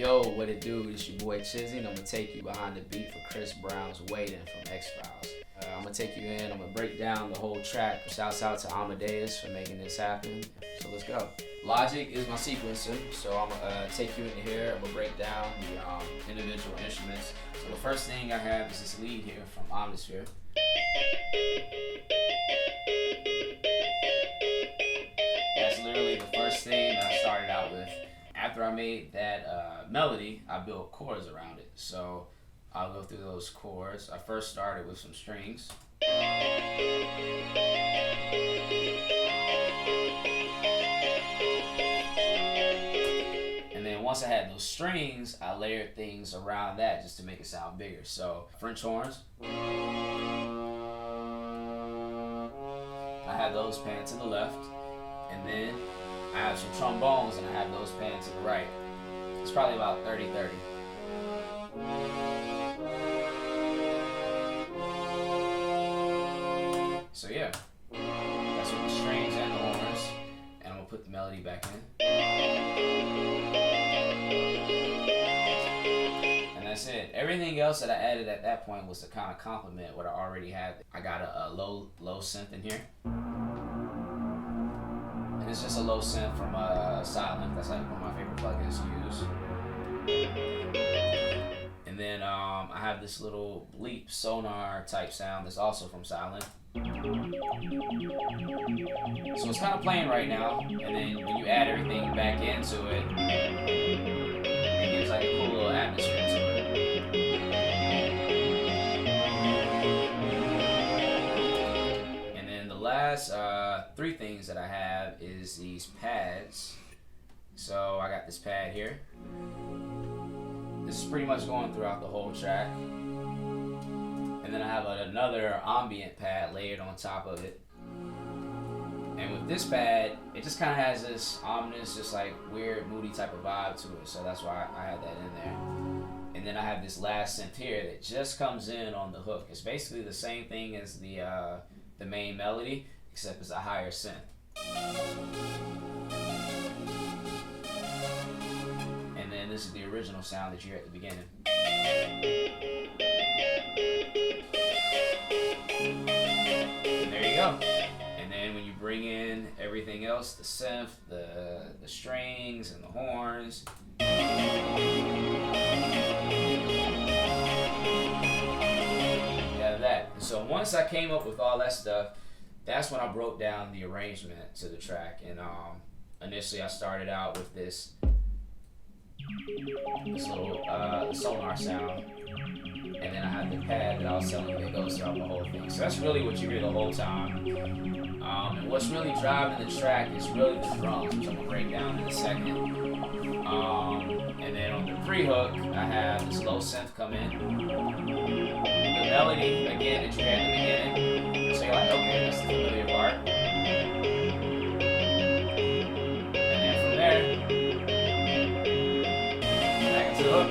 Yo, what it do? It's your boy Chizzy, and I'm gonna take you behind the beat for Chris Brown's Waiting from XFiles. I'm gonna take you in, I'm gonna break down the whole track. Shouts out to Amadeus for making this happen. So let's go. Logic is my sequencer, so I'm gonna take you into here. I'm gonna break down the individual instruments. So the first thing I have is this lead here from Omnisphere. That's literally the first thing that I started out with. After I made that melody, I built chords around it. So I'll go through those chords. I first started with some strings. And then once I had those strings, I layered things around that just to make it sound bigger. So French horns. I had those panned to the left. And then I have some trombones and I have those panned to the right. It's probably about 30-30. So yeah, that's with the strings and the horns. And I'm gonna put the melody back in. And that's it. Everything else that I added at that point was to kind of complement what I already had. I got a low synth in here. It's just a low synth from Silent. That's like one of my favorite plugins to use. And then I have this little bleep sonar type sound that's also from Silent. So it's kind of playing right now, and then when you add everything back into it, it gives like a cool little atmosphere to it. And then the last three things that I have is these pads. So I got this pad here. This is pretty much going throughout the whole track. And then I have another ambient pad layered on top of it. And with this pad, it just kind of has this ominous, just like weird, moody type of vibe to it. So that's why I had that in there. And then I have this last synth here that just comes in on the hook. It's basically the same thing as the main melody, except it's a higher synth. And then this is the original sound that you hear at the beginning. And there you go. And then when you bring in everything else, the synth, the strings, and the horns, you have that. And so once I came up with all that stuff, that's when I broke down the arrangement to the track. And initially I started out with this little sonar sound, and then I had the pad that I was telling you that goes throughout the whole thing. So that's really what you hear the whole time. And what's really driving the track is really the drums, which I'm gonna break down in a second. And then on the pre-hook, I have this low synth come in. The melody, again, that you hear at the beginning. So you're like, okay, that's the familiar part. And then from there, back into the hook.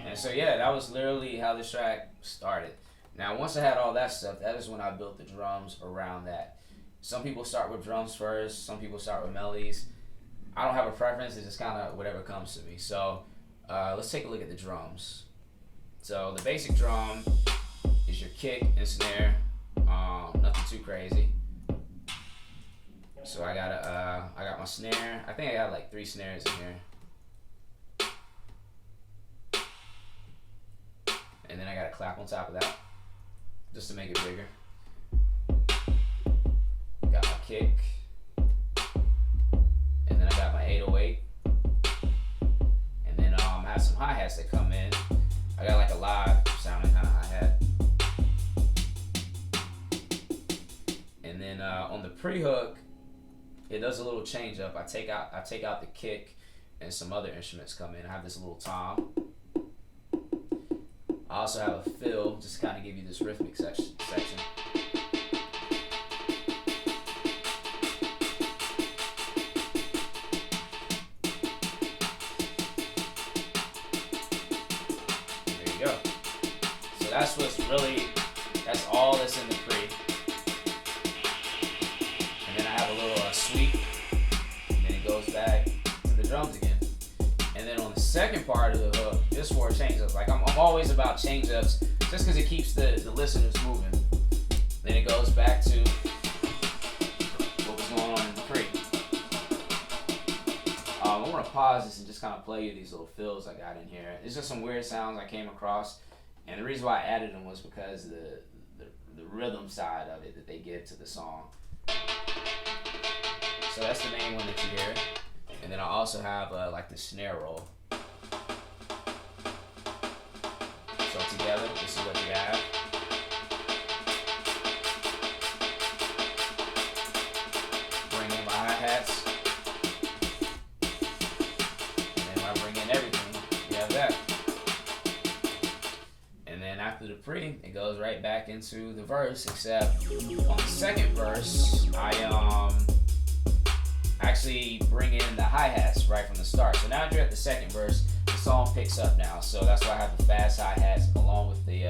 And so yeah, that was literally how this track started. Now once I had all that stuff, that is when I built the drums around that. Some people start with drums first, some people start with melodies. I don't have a preference, it's just kind of whatever comes to me. So let's take a look at the drums. So the basic drum is your kick and snare, nothing too crazy. So I got my snare. I think I got like 3 snares in here. And then I got a clap on top of that, just to make it bigger. Got my kick. And then I got my 808. And then I have some hi-hats that come in. I got like a live sounding kind of hi-hat. And then on the pre-hook, it does a little change up. I take out the kick, and some other instruments come in. I have this little tom. I also have a fill, just to kind of give you this rhythmic section. There you go. So that's all that's in the pre. And then I have a little sweep, and then it goes back to the drums again. And then on the second part of the hook is for change-ups. Like I'm always about change-ups just because it keeps the listeners moving. Then it goes back to what was going on in the pre. I want to pause this and just kind of play you these little fills I got in here. It's just some weird sounds I came across, and the reason why I added them was because the rhythm side of it that they give to the song. So that's the main one that you hear. And then I also have like the snare roll. So together, this is what you have. Bring in my hi-hats. And then when I bring in everything, you have that. And then after the pre, it goes right back into the verse, except on the second verse, I actually bring in the hi-hats right from the start. So now you're at the second verse, the song picks up now. So that's why I have the fast hi-hats along with the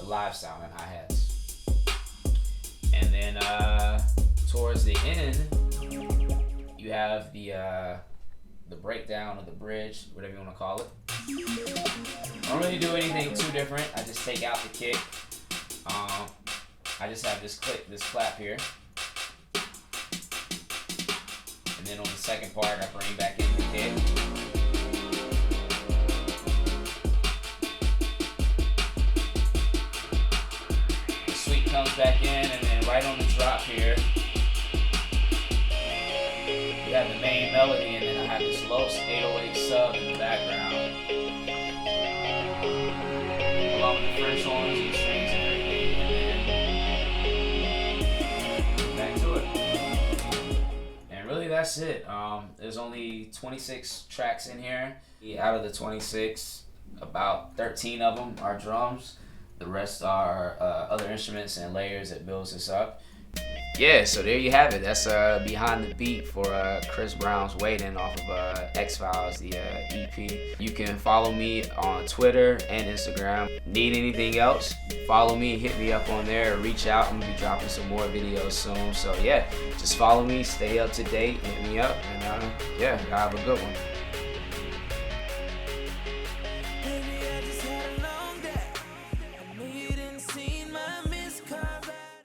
live sound and hi-hats. And then towards the end, you have the breakdown of the bridge, whatever you want to call it. I don't really do anything too different. I just take out the kick. I just have this clap here. And then on the second part, I bring back in the kick. The sweep comes back in, and then right on the drop here, you have the main melody, and then I have this low 808 sub in the background, along with the French horns and strings and everything, and then back to it. And really, that's it. There's only 26 tracks in here. Out of the 26, about 13 of them are drums. The rest are other instruments and layers that builds this up. Yeah, so there you have it. That's Behind the Beat for Chris Brown's Waiting off of XFiles, the EP. You can follow me on Twitter and Instagram. Need anything else? Follow me, hit me up on there, reach out. I'm gonna be dropping some more videos soon. So yeah, just follow me, stay up to date, hit me up, and yeah, y'all have a good one.